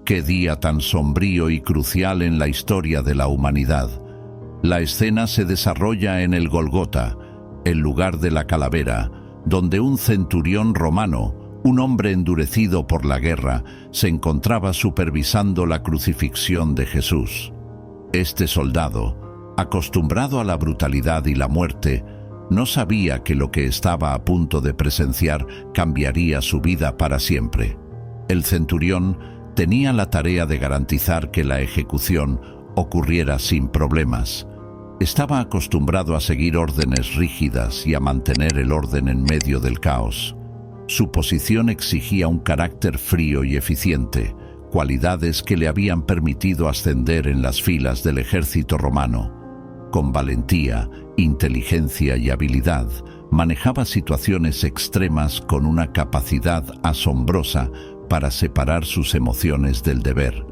Qué día tan sombrío y crucial en la historia de la humanidad. La escena se desarrolla en el Gólgota, el lugar de la calavera, donde un centurión romano, un hombre endurecido por la guerra, se encontraba supervisando la crucifixión de Jesús. Este soldado, acostumbrado a la brutalidad y la muerte, no sabía que lo que estaba a punto de presenciar cambiaría su vida para siempre. El centurión tenía la tarea de garantizar que la ejecución ocurriera sin problemas. Estaba acostumbrado a seguir órdenes rígidas y a mantener el orden en medio del caos. Su posición exigía un carácter frío y eficiente, cualidades que le habían permitido ascender en las filas del ejército romano. Con valentía, inteligencia y habilidad, manejaba situaciones extremas con una capacidad asombrosa para separar sus emociones del deber.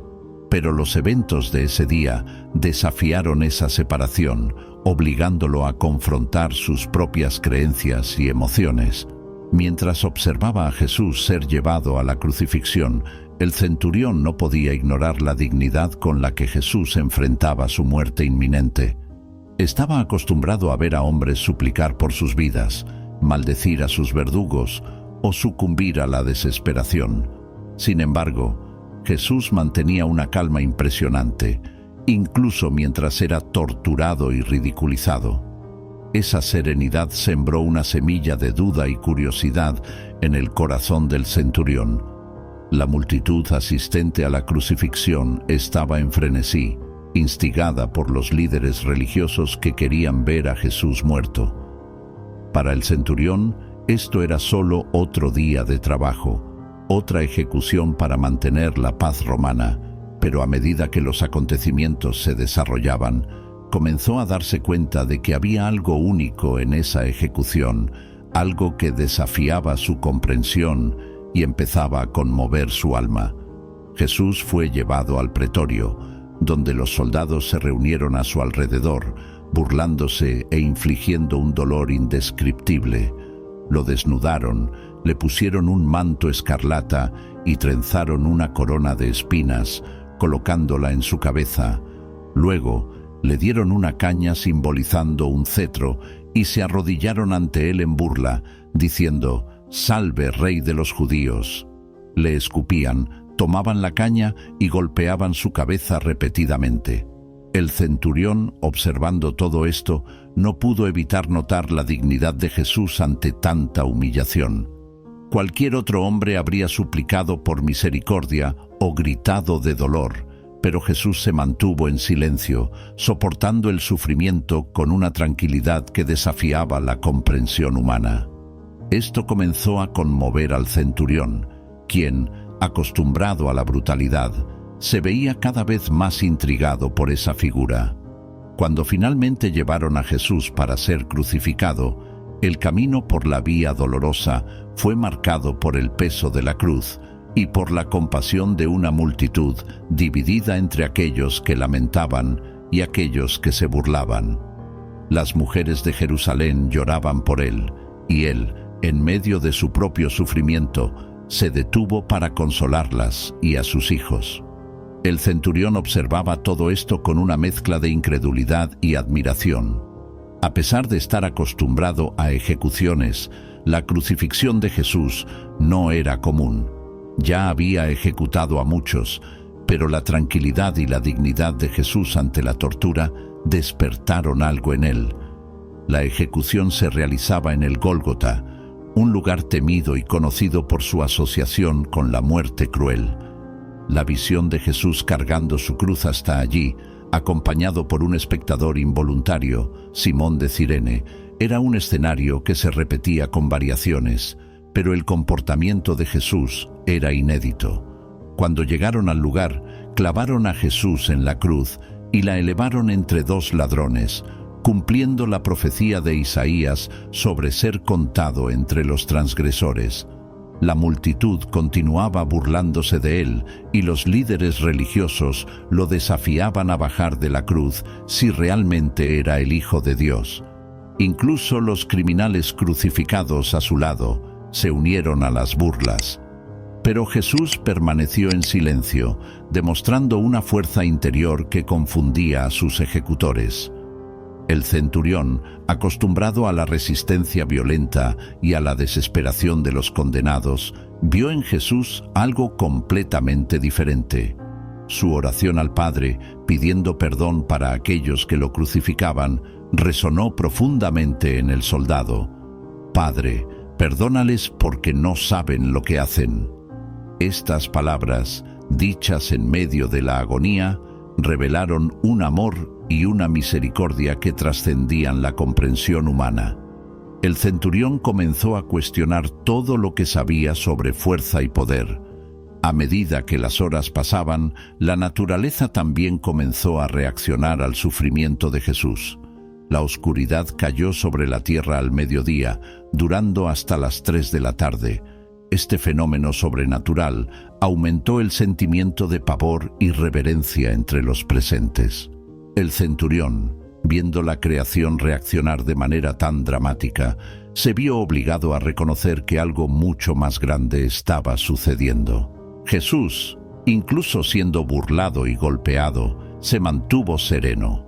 Pero los eventos de ese día desafiaron esa separación, obligándolo a confrontar sus propias creencias y emociones. Mientras observaba a Jesús ser llevado a la crucifixión, el centurión no podía ignorar la dignidad con la que Jesús enfrentaba su muerte inminente. Estaba acostumbrado a ver a hombres suplicar por sus vidas, maldecir a sus verdugos o sucumbir a la desesperación. Sin embargo, Jesús mantenía una calma impresionante, incluso mientras era torturado y ridiculizado. Esa serenidad sembró una semilla de duda y curiosidad en el corazón del centurión. La multitud asistente a la crucifixión estaba en frenesí, instigada por los líderes religiosos que querían ver a Jesús muerto. Para el centurión, esto era solo otro día de trabajo, otra ejecución para mantener la paz romana, pero a medida que los acontecimientos se desarrollaban, comenzó a darse cuenta de que había algo único en esa ejecución, algo que desafiaba su comprensión y empezaba a conmover su alma. Jesús fue llevado al pretorio, donde los soldados se reunieron a su alrededor, burlándose e infligiendo un dolor indescriptible. Lo desnudaron, le pusieron un manto escarlata y trenzaron una corona de espinas, colocándola en su cabeza. Luego, le dieron una caña simbolizando un cetro y se arrodillaron ante él en burla, diciendo: «Salve, Rey de los judíos». Le escupían, tomaban la caña y golpeaban su cabeza repetidamente. El centurión, observando todo esto, no pudo evitar notar la dignidad de Jesús ante tanta humillación. Cualquier otro hombre habría suplicado por misericordia o gritado de dolor, pero Jesús se mantuvo en silencio, soportando el sufrimiento con una tranquilidad que desafiaba la comprensión humana. Esto comenzó a conmover al centurión, quien, acostumbrado a la brutalidad, se veía cada vez más intrigado por esa figura. Cuando finalmente llevaron a Jesús para ser crucificado, el camino por la vía dolorosa fue marcado por el peso de la cruz y por la compasión de una multitud dividida entre aquellos que lamentaban y aquellos que se burlaban. Las mujeres de Jerusalén lloraban por él, y él, en medio de su propio sufrimiento, se detuvo para consolarlas y a sus hijos. El centurión observaba todo esto con una mezcla de incredulidad y admiración. A pesar de estar acostumbrado a ejecuciones, la crucifixión de Jesús no era común. Ya había ejecutado a muchos, pero la tranquilidad y la dignidad de Jesús ante la tortura despertaron algo en él. La ejecución se realizaba en el Gólgota, un lugar temido y conocido por su asociación con la muerte cruel. La visión de Jesús cargando su cruz hasta allí, acompañado por un espectador involuntario, Simón de Cirene, era un escenario que se repetía con variaciones, pero el comportamiento de Jesús era inédito. Cuando llegaron al lugar, clavaron a Jesús en la cruz y la elevaron entre dos ladrones, cumpliendo la profecía de Isaías sobre ser contado entre los transgresores. La multitud continuaba burlándose de él y los líderes religiosos lo desafiaban a bajar de la cruz si realmente era el Hijo de Dios. Incluso los criminales crucificados a su lado se unieron a las burlas. Pero Jesús permaneció en silencio, demostrando una fuerza interior que confundía a sus ejecutores. El centurión, acostumbrado a la resistencia violenta y a la desesperación de los condenados, vio en Jesús algo completamente diferente. Su oración al Padre, pidiendo perdón para aquellos que lo crucificaban, resonó profundamente en el soldado. «Padre, perdónales porque no saben lo que hacen». Estas palabras, dichas en medio de la agonía, revelaron un amor y una misericordia que trascendían la comprensión humana. El centurión comenzó a cuestionar todo lo que sabía sobre fuerza y poder. A medida que las horas pasaban, la naturaleza también comenzó a reaccionar al sufrimiento de Jesús. La oscuridad cayó sobre la tierra al mediodía, durando hasta las 3 de la tarde. Este fenómeno sobrenatural aumentó el sentimiento de pavor y reverencia entre los presentes. El centurión, viendo la creación reaccionar de manera tan dramática, se vio obligado a reconocer que algo mucho más grande estaba sucediendo. Jesús, incluso siendo burlado y golpeado, se mantuvo sereno.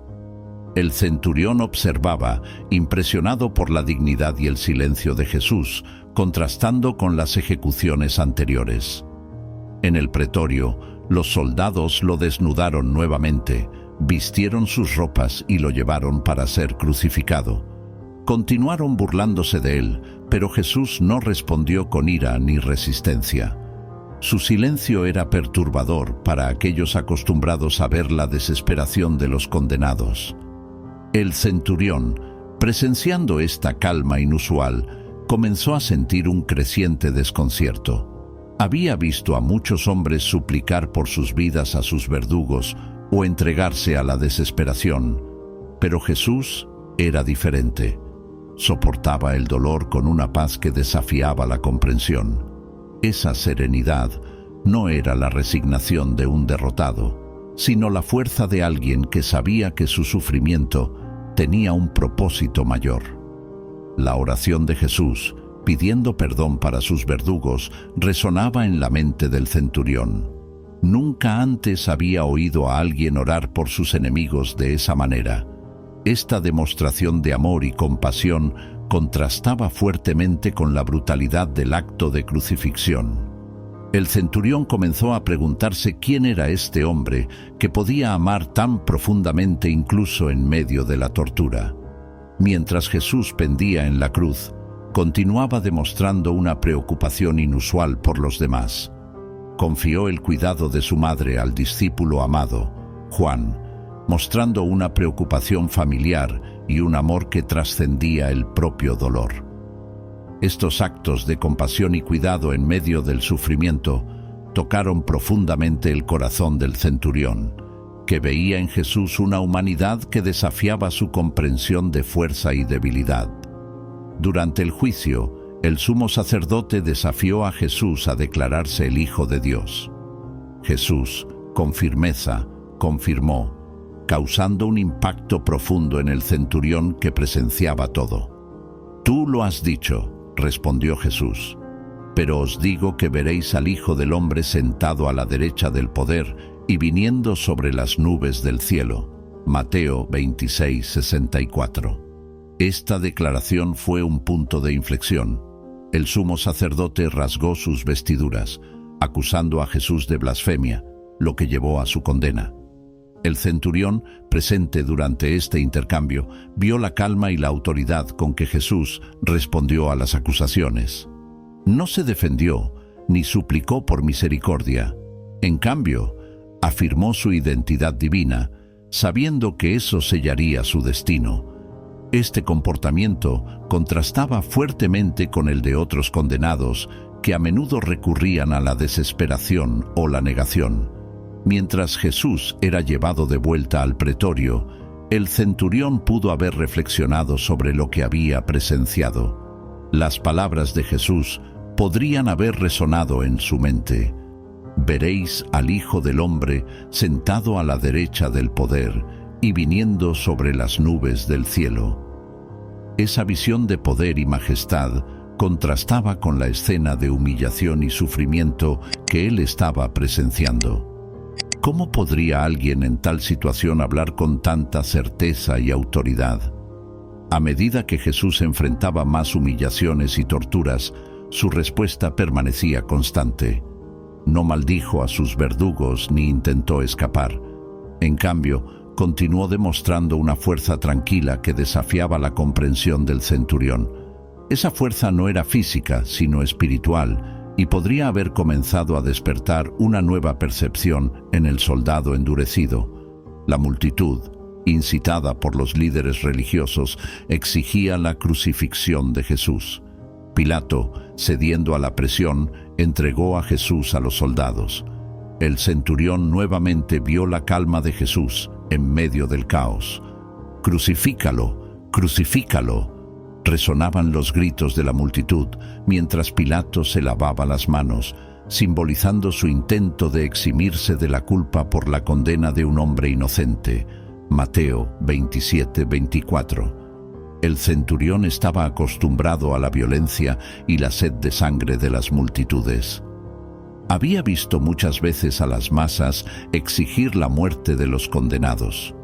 El centurión observaba, impresionado por la dignidad y el silencio de Jesús, contrastando con las ejecuciones anteriores. En el pretorio, los soldados lo desnudaron nuevamente, vistieron sus ropas y lo llevaron para ser crucificado. Continuaron burlándose de él, pero Jesús no respondió con ira ni resistencia. Su silencio era perturbador para aquellos acostumbrados a ver la desesperación de los condenados. El centurión, presenciando esta calma inusual, comenzó a sentir un creciente desconcierto. Había visto a muchos hombres suplicar por sus vidas a sus verdugos o entregarse a la desesperación, pero Jesús era diferente. Soportaba el dolor con una paz que desafiaba la comprensión. Esa serenidad no era la resignación de un derrotado, sino la fuerza de alguien que sabía que su sufrimiento tenía un propósito mayor. La oración de Jesús, pidiendo perdón para sus verdugos, resonaba en la mente del centurión. Nunca antes había oído a alguien orar por sus enemigos de esa manera. Esta demostración de amor y compasión contrastaba fuertemente con la brutalidad del acto de crucifixión. El centurión comenzó a preguntarse quién era este hombre que podía amar tan profundamente incluso en medio de la tortura. Mientras Jesús pendía en la cruz, continuaba demostrando una preocupación inusual por los demás. Confió el cuidado de su madre al discípulo amado, Juan, mostrando una preocupación familiar y un amor que trascendía el propio dolor. Estos actos de compasión y cuidado en medio del sufrimiento tocaron profundamente el corazón del centurión, que veía en Jesús una humanidad que desafiaba su comprensión de fuerza y debilidad. Durante el juicio, el sumo sacerdote desafió a Jesús a declararse el Hijo de Dios. Jesús, con firmeza, confirmó, causando un impacto profundo en el centurión que presenciaba todo. «Tú lo has dicho», respondió Jesús, «pero os digo que veréis al Hijo del Hombre sentado a la derecha del poder y viniendo sobre las nubes del cielo». Mateo 26:64. Esta declaración fue un punto de inflexión. El sumo sacerdote rasgó sus vestiduras, acusando a Jesús de blasfemia, lo que llevó a su condena. El centurión, presente durante este intercambio, vio la calma y la autoridad con que Jesús respondió a las acusaciones. No se defendió, ni suplicó por misericordia. En cambio, afirmó su identidad divina, sabiendo que eso sellaría su destino. Este comportamiento contrastaba fuertemente con el de otros condenados que a menudo recurrían a la desesperación o la negación. Mientras Jesús era llevado de vuelta al pretorio, el centurión pudo haber reflexionado sobre lo que había presenciado. Las palabras de Jesús podrían haber resonado en su mente. «Veréis al Hijo del Hombre sentado a la derecha del poder y viniendo sobre las nubes del cielo». Esa visión de poder y majestad contrastaba con la escena de humillación y sufrimiento que él estaba presenciando. ¿Cómo podría alguien en tal situación hablar con tanta certeza y autoridad? A medida que Jesús enfrentaba más humillaciones y torturas, su respuesta permanecía constante. No maldijo a sus verdugos ni intentó escapar. En cambio, continuó demostrando una fuerza tranquila que desafiaba la comprensión del centurión. Esa fuerza no era física, sino espiritual, y podría haber comenzado a despertar una nueva percepción en el soldado endurecido. La multitud, incitada por los líderes religiosos, exigía la crucifixión de Jesús. Pilato, cediendo a la presión, entregó a Jesús a los soldados. El centurión nuevamente vio la calma de Jesús en medio del caos. «¡Crucifícalo! ¡Crucifícalo!», resonaban los gritos de la multitud mientras Pilato se lavaba las manos, simbolizando su intento de eximirse de la culpa por la condena de un hombre inocente. Mateo 27:24. El centurión estaba acostumbrado a la violencia y la sed de sangre de las multitudes. Había visto muchas veces a las masas exigir la muerte de los condenados.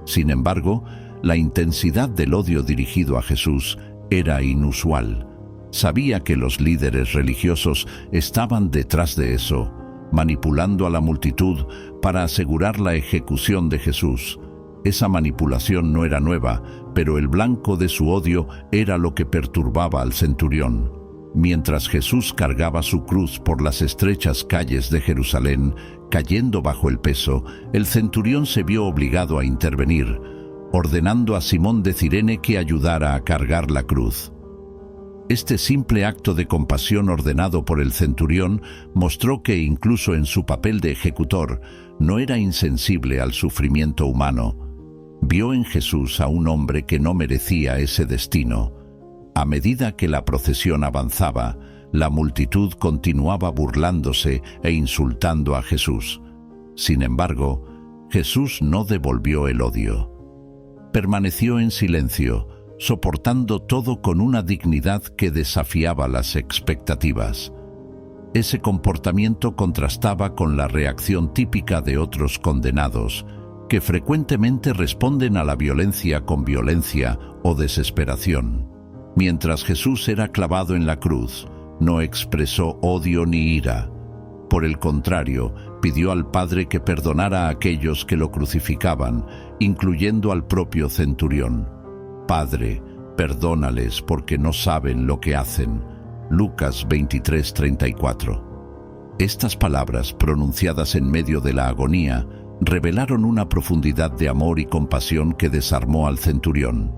Sin embargo, la intensidad del odio dirigido a Jesús era inusual. Sabía que los líderes religiosos estaban detrás de eso, manipulando a la multitud para asegurar la ejecución de Jesús. Esa manipulación no era nueva, pero el blanco de su odio era lo que perturbaba al centurión. Mientras Jesús cargaba su cruz por las estrechas calles de Jerusalén, cayendo bajo el peso, el centurión se vio obligado a intervenir, ordenando a Simón de Cirene que ayudara a cargar la cruz. Este simple acto de compasión ordenado por el centurión mostró que incluso en su papel de ejecutor no era insensible al sufrimiento humano. Vio en Jesús a un hombre que no merecía ese destino. A medida que la procesión avanzaba, la multitud continuaba burlándose e insultando a Jesús. Sin embargo, Jesús no devolvió el odio. Permaneció en silencio, soportando todo con una dignidad que desafiaba las expectativas. Ese comportamiento contrastaba con la reacción típica de otros condenados, que frecuentemente responden a la violencia con violencia o desesperación. Mientras Jesús era clavado en la cruz, no expresó odio ni ira. Por el contrario, pidió al Padre que perdonara a aquellos que lo crucificaban, incluyendo al propio centurión. «Padre, perdónales porque no saben lo que hacen». Lucas 23:34. Estas palabras, pronunciadas en medio de la agonía, revelaron una profundidad de amor y compasión que desarmó al centurión.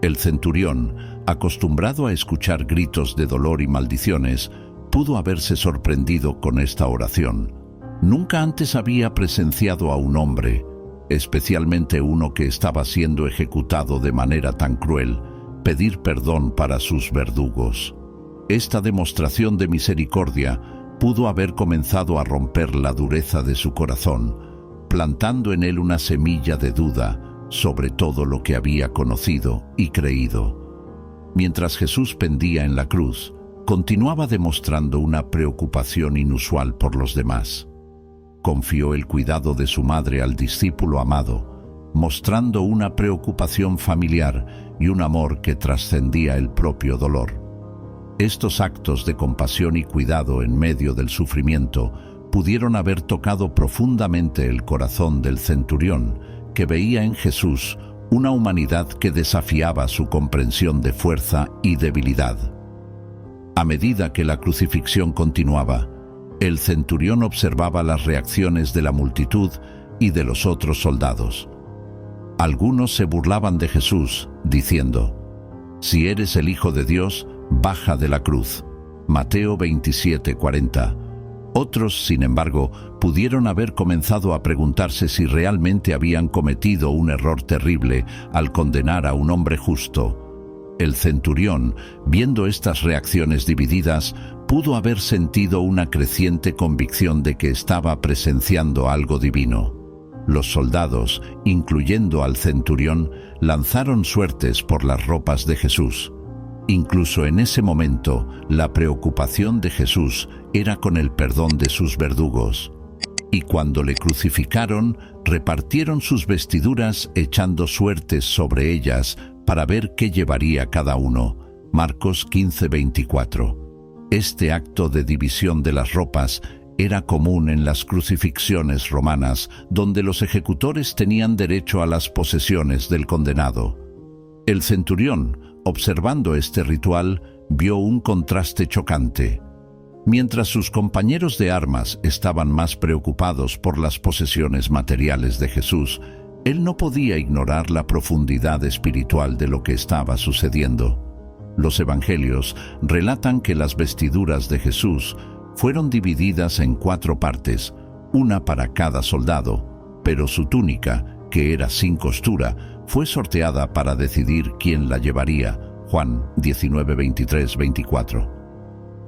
El centurión, acostumbrado a escuchar gritos de dolor y maldiciones, pudo haberse sorprendido con esta oración. Nunca antes había presenciado a un hombre, especialmente uno que estaba siendo ejecutado de manera tan cruel, pedir perdón para sus verdugos. Esta demostración de misericordia pudo haber comenzado a romper la dureza de su corazón, plantando en él una semilla de duda sobre todo lo que había conocido y creído. Mientras Jesús pendía en la cruz, continuaba demostrando una preocupación inusual por los demás. Confió el cuidado de su madre al discípulo amado, mostrando una preocupación familiar y un amor que trascendía el propio dolor. Estos actos de compasión y cuidado en medio del sufrimiento pudieron haber tocado profundamente el corazón del centurión, que veía en Jesús una humanidad que desafiaba su comprensión de fuerza y debilidad. A medida que la crucifixión continuaba, el centurión observaba las reacciones de la multitud y de los otros soldados. Algunos se burlaban de Jesús, diciendo: «Si eres el Hijo de Dios, baja de la cruz». Mateo 27:40. Otros, sin embargo, pudieron haber comenzado a preguntarse si realmente habían cometido un error terrible al condenar a un hombre justo. El centurión, viendo estas reacciones divididas, pudo haber sentido una creciente convicción de que estaba presenciando algo divino. Los soldados, incluyendo al centurión, lanzaron suertes por las ropas de Jesús. Incluso en ese momento, la preocupación de Jesús era con el perdón de sus verdugos. Y cuando le crucificaron, repartieron sus vestiduras echando suertes sobre ellas para ver qué llevaría cada uno. Marcos 15:24. Este acto de división de las ropas era común en las crucifixiones romanas, donde los ejecutores tenían derecho a las posesiones del condenado. El centurión, observando este ritual, vio un contraste chocante. Mientras sus compañeros de armas estaban más preocupados por las posesiones materiales de Jesús, él no podía ignorar la profundidad espiritual de lo que estaba sucediendo. Los evangelios relatan que las vestiduras de Jesús fueron divididas en 4 partes, una para cada soldado, pero su túnica, que era sin costura, fue sorteada para decidir quién la llevaría. Juan 19:23-24.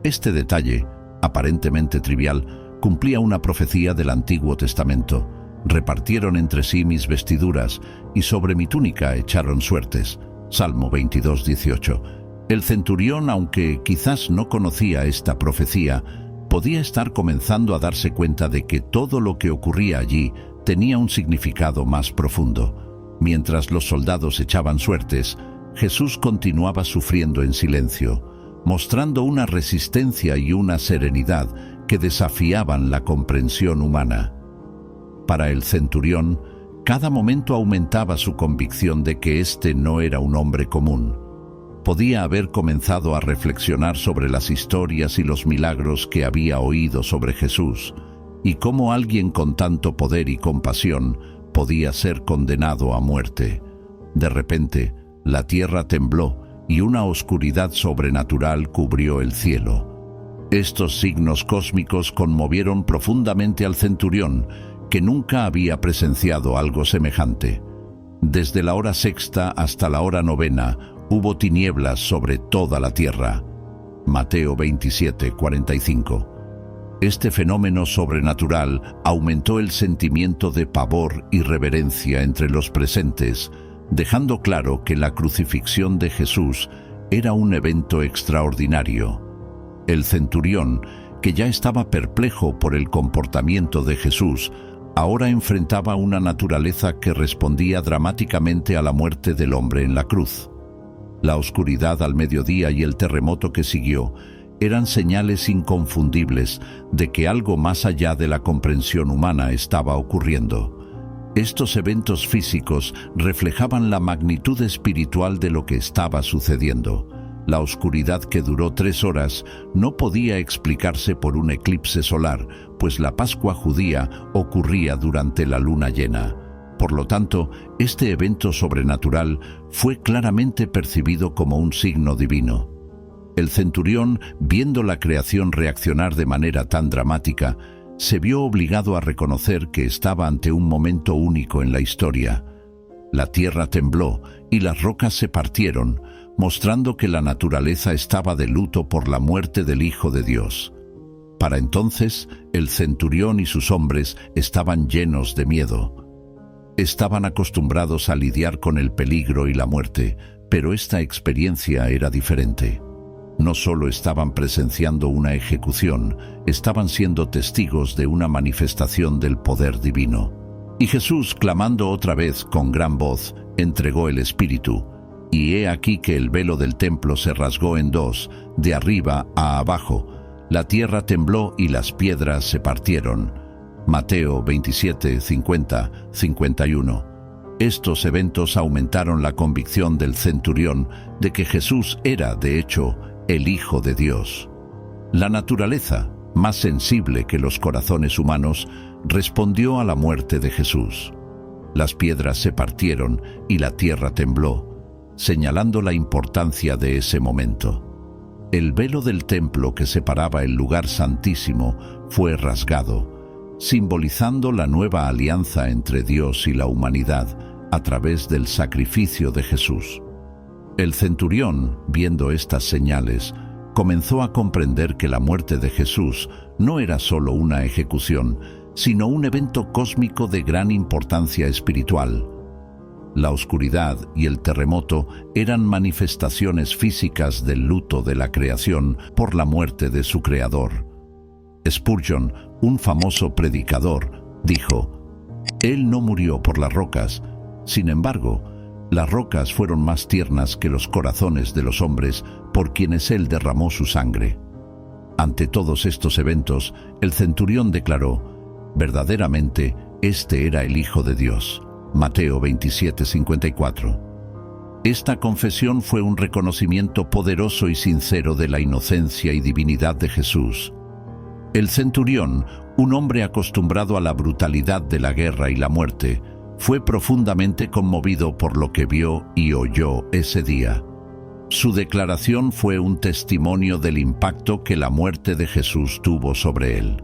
Este detalle, aparentemente trivial, cumplía una profecía del Antiguo Testamento. Repartieron entre sí mis vestiduras, y sobre mi túnica echaron suertes. Salmo 22:18. El centurión, aunque quizás no conocía esta profecía, podía estar comenzando a darse cuenta de que todo lo que ocurría allí tenía un significado más profundo. Mientras los soldados echaban suertes, Jesús continuaba sufriendo en silencio, mostrando una resistencia y una serenidad que desafiaban la comprensión humana. Para el centurión, cada momento aumentaba su convicción de que éste no era un hombre común. Podía haber comenzado a reflexionar sobre las historias y los milagros que había oído sobre Jesús, y cómo alguien con tanto poder y compasión podía ser condenado a muerte. De repente, la tierra tembló y una oscuridad sobrenatural cubrió el cielo. Estos signos cósmicos conmovieron profundamente al centurión, que nunca había presenciado algo semejante. Desde la hora sexta hasta la hora novena, hubo tinieblas sobre toda la tierra. Mateo 27:45. Este fenómeno sobrenatural aumentó el sentimiento de pavor y reverencia entre los presentes, dejando claro que la crucifixión de Jesús era un evento extraordinario. El centurión, que ya estaba perplejo por el comportamiento de Jesús, ahora enfrentaba una naturaleza que respondía dramáticamente a la muerte del hombre en la cruz. La oscuridad al mediodía y el terremoto que siguió eran señales inconfundibles de que algo más allá de la comprensión humana estaba ocurriendo. Estos eventos físicos reflejaban la magnitud espiritual de lo que estaba sucediendo. La oscuridad, que duró 3 horas, no podía explicarse por un eclipse solar, pues la Pascua judía ocurría durante la luna llena. Por lo tanto, este evento sobrenatural fue claramente percibido como un signo divino. El centurión, viendo la creación reaccionar de manera tan dramática, se vio obligado a reconocer que estaba ante un momento único en la historia. La tierra tembló y las rocas se partieron, mostrando que la naturaleza estaba de luto por la muerte del Hijo de Dios. Para entonces, el centurión y sus hombres estaban llenos de miedo. Estaban acostumbrados a lidiar con el peligro y la muerte, pero esta experiencia era diferente. No solo estaban presenciando una ejecución, estaban siendo testigos de una manifestación del poder divino. Y Jesús, clamando otra vez con gran voz, entregó el Espíritu. Y he aquí que el velo del templo se rasgó en 2, de arriba a abajo. La tierra tembló y las piedras se partieron. Mateo 27:50-51. Estos eventos aumentaron la convicción del centurión de que Jesús era, de hecho, el Hijo de Dios. La naturaleza, más sensible que los corazones humanos, respondió a la muerte de Jesús. Las piedras se partieron y la tierra tembló, señalando la importancia de ese momento. El velo del templo que separaba el lugar santísimo fue rasgado, simbolizando la nueva alianza entre Dios y la humanidad a través del sacrificio de Jesús. El centurión, viendo estas señales, comenzó a comprender que la muerte de Jesús no era solo una ejecución, sino un evento cósmico de gran importancia espiritual. La oscuridad y el terremoto eran manifestaciones físicas del luto de la creación por la muerte de su creador. Spurgeon, un famoso predicador, dijo: «Él no murió por las rocas, sin embargo, las rocas fueron más tiernas que los corazones de los hombres por quienes él derramó su sangre». Ante todos estos eventos, el centurión declaró: «Verdaderamente, este era el Hijo de Dios». Mateo 27:54. Esta confesión fue un reconocimiento poderoso y sincero de la inocencia y divinidad de Jesús. El centurión, un hombre acostumbrado a la brutalidad de la guerra y la muerte, fue profundamente conmovido por lo que vio y oyó ese día. Su declaración fue un testimonio del impacto que la muerte de Jesús tuvo sobre él.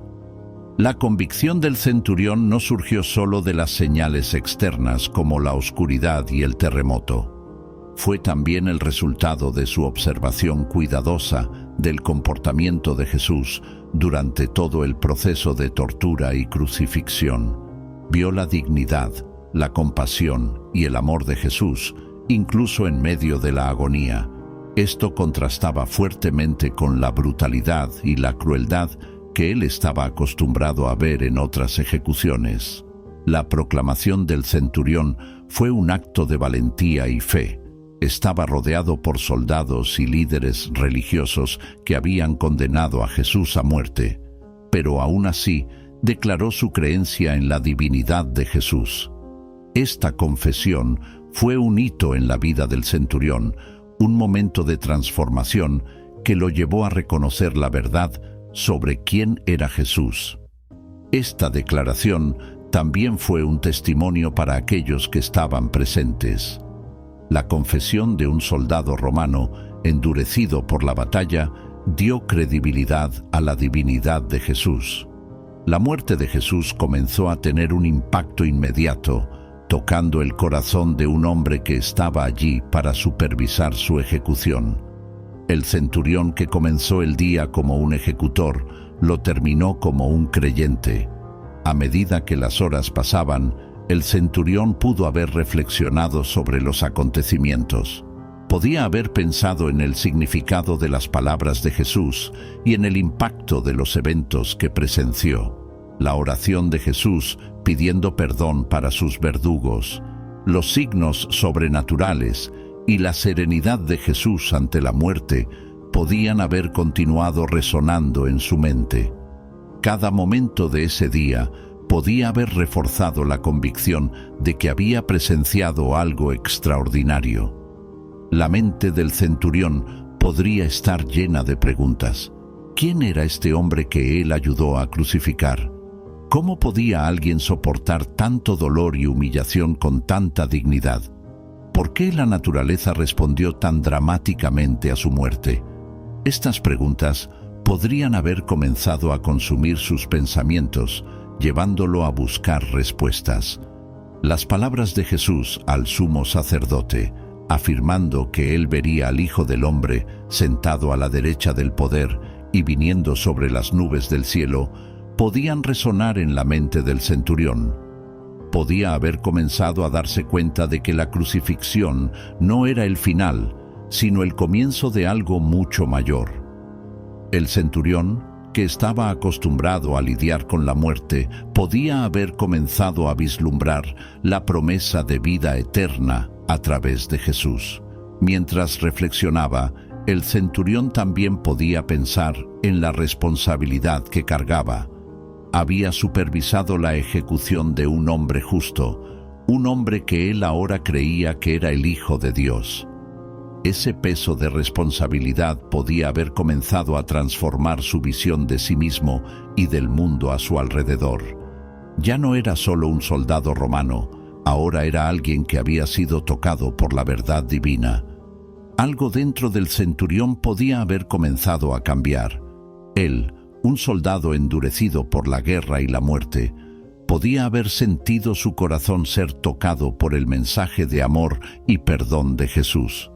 La convicción del centurión no surgió solo de las señales externas como la oscuridad y el terremoto. Fue también el resultado de su observación cuidadosa del comportamiento de Jesús durante todo el proceso de tortura y crucifixión. Vio la dignidad, la compasión y el amor de Jesús, incluso en medio de la agonía. Esto contrastaba fuertemente con la brutalidad y la crueldad que él estaba acostumbrado a ver en otras ejecuciones. La proclamación del centurión fue un acto de valentía y fe. Estaba rodeado por soldados y líderes religiosos que habían condenado a Jesús a muerte, pero aún así declaró su creencia en la divinidad de Jesús. Esta confesión fue un hito en la vida del centurión, un momento de transformación que lo llevó a reconocer la verdad sobre quién era Jesús. Esta declaración también fue un testimonio para aquellos que estaban presentes. La confesión de un soldado romano, endurecido por la batalla, dio credibilidad a la divinidad de Jesús. La muerte de Jesús comenzó a tener un impacto inmediato, tocando el corazón de un hombre que estaba allí para supervisar su ejecución. El centurión que comenzó el día como un ejecutor, lo terminó como un creyente. A medida que las horas pasaban, el centurión pudo haber reflexionado sobre los acontecimientos. Podía haber pensado en el significado de las palabras de Jesús y en el impacto de los eventos que presenció. La oración de Jesús pidiendo perdón para sus verdugos, los signos sobrenaturales y la serenidad de Jesús ante la muerte podían haber continuado resonando en su mente. Cada momento de ese día podía haber reforzado la convicción de que había presenciado algo extraordinario. La mente del centurión podría estar llena de preguntas. ¿Quién era este hombre que él ayudó a crucificar? ¿Cómo podía alguien soportar tanto dolor y humillación con tanta dignidad? ¿Por qué la naturaleza respondió tan dramáticamente a su muerte? Estas preguntas podrían haber comenzado a consumir sus pensamientos, llevándolo a buscar respuestas. Las palabras de Jesús al sumo sacerdote, afirmando que él vería al Hijo del Hombre sentado a la derecha del poder y viniendo sobre las nubes del cielo, podían resonar en la mente del centurión. Podía haber comenzado a darse cuenta de que la crucifixión no era el final, sino el comienzo de algo mucho mayor. El centurión, que estaba acostumbrado a lidiar con la muerte, podía haber comenzado a vislumbrar la promesa de vida eterna a través de Jesús. Mientras reflexionaba, el centurión también podía pensar en la responsabilidad que cargaba. Había supervisado la ejecución de un hombre justo, un hombre que él ahora creía que era el Hijo de Dios. Ese peso de responsabilidad podía haber comenzado a transformar su visión de sí mismo y del mundo a su alrededor. Ya no era solo un soldado romano, ahora era alguien que había sido tocado por la verdad divina. Algo dentro del centurión podía haber comenzado a cambiar. Él, un soldado endurecido por la guerra y la muerte, podía haber sentido su corazón ser tocado por el mensaje de amor y perdón de Jesús.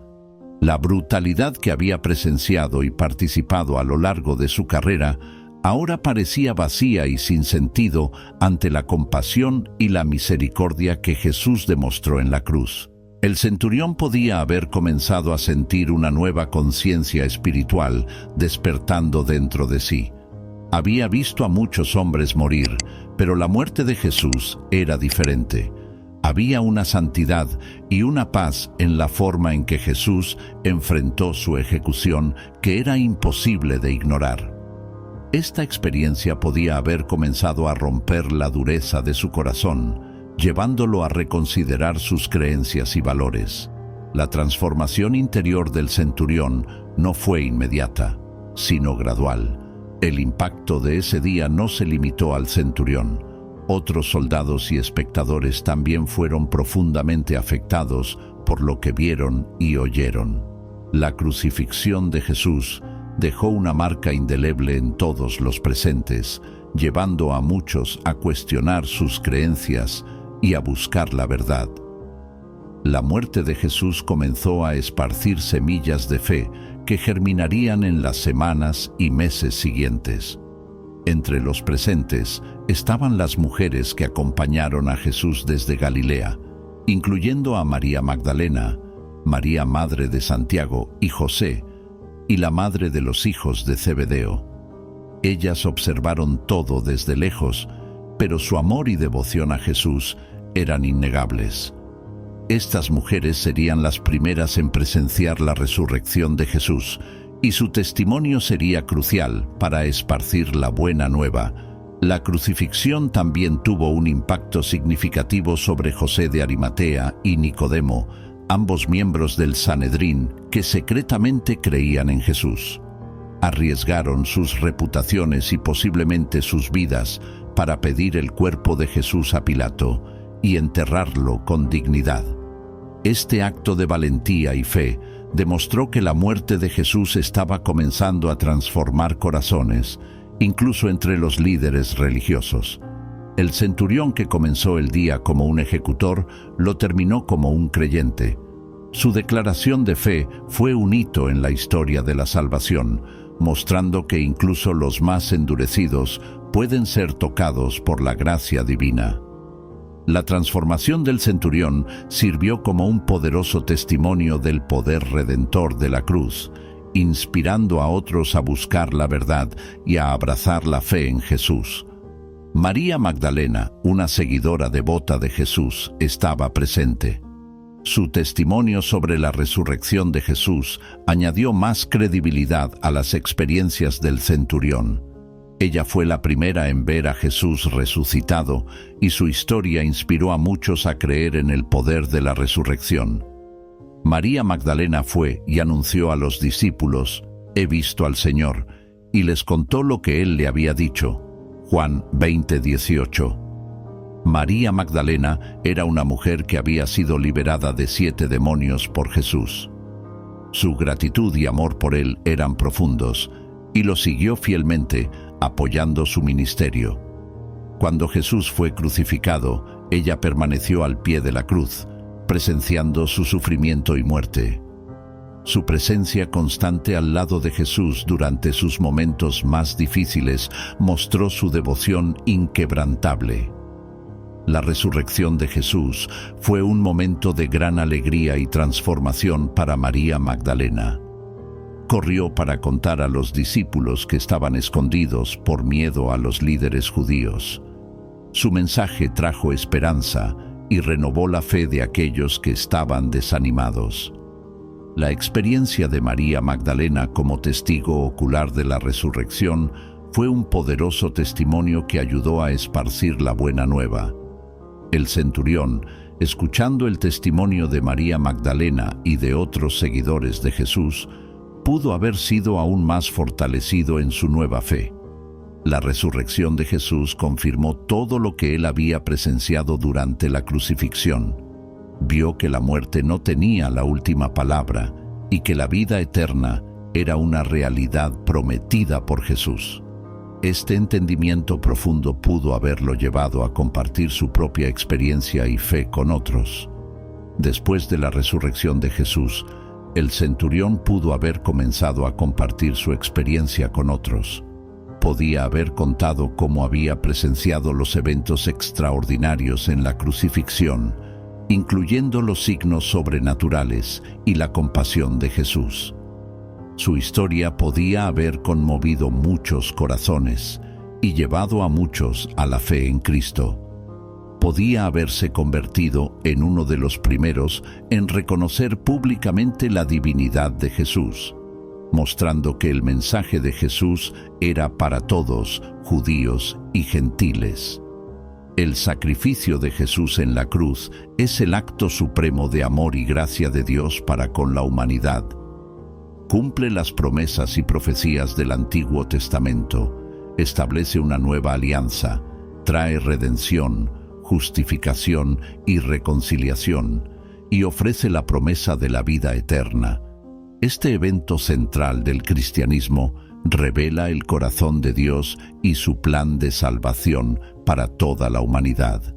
La brutalidad que había presenciado y participado a lo largo de su carrera ahora parecía vacía y sin sentido ante la compasión y la misericordia que Jesús demostró en la cruz. El centurión podía haber comenzado a sentir una nueva conciencia espiritual despertando dentro de sí. Había visto a muchos hombres morir, pero la muerte de Jesús era diferente. Había una santidad y una paz en la forma en que Jesús enfrentó su ejecución que era imposible de ignorar. Esta experiencia podía haber comenzado a romper la dureza de su corazón, llevándolo a reconsiderar sus creencias y valores. La transformación interior del centurión no fue inmediata, sino gradual. El impacto de ese día no se limitó al centurión. Otros soldados y espectadores también fueron profundamente afectados por lo que vieron y oyeron. La crucifixión de Jesús dejó una marca indeleble en todos los presentes, llevando a muchos a cuestionar sus creencias y a buscar la verdad. La muerte de Jesús comenzó a esparcir semillas de fe que germinarían en las semanas y meses siguientes. Entre los presentes estaban las mujeres que acompañaron a Jesús desde Galilea, incluyendo a María Magdalena, María madre de Santiago y José, y la madre de los hijos de Zebedeo. Ellas observaron todo desde lejos, pero su amor y devoción a Jesús eran innegables. Estas mujeres serían las primeras en presenciar la resurrección de Jesús, y su testimonio sería crucial para esparcir la buena nueva. La crucifixión también tuvo un impacto significativo sobre José de Arimatea y Nicodemo, ambos miembros del Sanedrín que secretamente creían en Jesús. Arriesgaron sus reputaciones y posiblemente sus vidas para pedir el cuerpo de Jesús a Pilato y enterrarlo con dignidad. Este acto de valentía y fe demostró que la muerte de Jesús estaba comenzando a transformar corazones, incluso entre los líderes religiosos. El centurión que comenzó el día como un ejecutor, lo terminó como un creyente. Su declaración de fe fue un hito en la historia de la salvación, mostrando que incluso los más endurecidos pueden ser tocados por la gracia divina. La transformación del centurión sirvió como un poderoso testimonio del poder redentor de la cruz, inspirando a otros a buscar la verdad y a abrazar la fe en Jesús. María Magdalena, una seguidora devota de Jesús, estaba presente. Su testimonio sobre la resurrección de Jesús añadió más credibilidad a las experiencias del centurión. Ella fue la primera en ver a Jesús resucitado y su historia inspiró a muchos a creer en el poder de la resurrección. María Magdalena fue y anunció a los discípulos: «He visto al Señor», y les contó lo que Él le había dicho. Juan 20:18. María Magdalena era una mujer que había sido liberada de 7 demonios por Jesús. Su gratitud y amor por Él eran profundos, y lo siguió fielmente, apoyando su ministerio. Cuando Jesús fue crucificado, ella permaneció al pie de la cruz, presenciando su sufrimiento y muerte. Su presencia constante al lado de Jesús durante sus momentos más difíciles mostró su devoción inquebrantable. La resurrección de Jesús fue un momento de gran alegría y transformación para María Magdalena. Corrió para contar a los discípulos que estaban escondidos por miedo a los líderes judíos. Su mensaje trajo esperanza y renovó la fe de aquellos que estaban desanimados. La experiencia de María Magdalena como testigo ocular de la resurrección fue un poderoso testimonio que ayudó a esparcir la buena nueva. El centurión, escuchando el testimonio de María Magdalena y de otros seguidores de Jesús, pudo haber sido aún más fortalecido en su nueva fe. La resurrección de Jesús confirmó todo lo que él había presenciado durante la crucifixión. Vio que la muerte no tenía la última palabra y que la vida eterna era una realidad prometida por Jesús. Este entendimiento profundo pudo haberlo llevado a compartir su propia experiencia y fe con otros. Después de la resurrección de Jesús, el centurión pudo haber comenzado a compartir su experiencia con otros. Podía haber contado cómo había presenciado los eventos extraordinarios en la crucifixión, incluyendo los signos sobrenaturales y la compasión de Jesús. Su historia podía haber conmovido muchos corazones y llevado a muchos a la fe en Cristo. Podía haberse convertido en uno de los primeros en reconocer públicamente la divinidad de Jesús, mostrando que el mensaje de Jesús era para todos, judíos y gentiles. El sacrificio de Jesús en la cruz es el acto supremo de amor y gracia de Dios para con la humanidad. Cumple las promesas y profecías del Antiguo Testamento, establece una nueva alianza, trae redención, justificación y reconciliación, y ofrece la promesa de la vida eterna. Este evento central del cristianismo revela el corazón de Dios y su plan de salvación para toda la humanidad.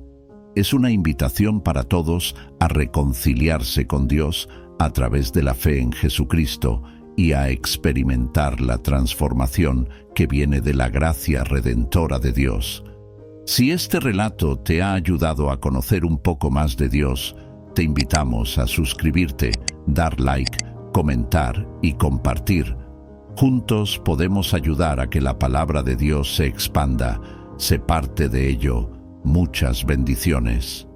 Es una invitación para todos a reconciliarse con Dios a través de la fe en Jesucristo y a experimentar la transformación que viene de la gracia redentora de Dios. Si este relato te ha ayudado a conocer un poco más de Dios, te invitamos a suscribirte, dar like, comentar y compartir. Juntos podemos ayudar a que la palabra de Dios se expanda. Sé parte de ello. Muchas bendiciones.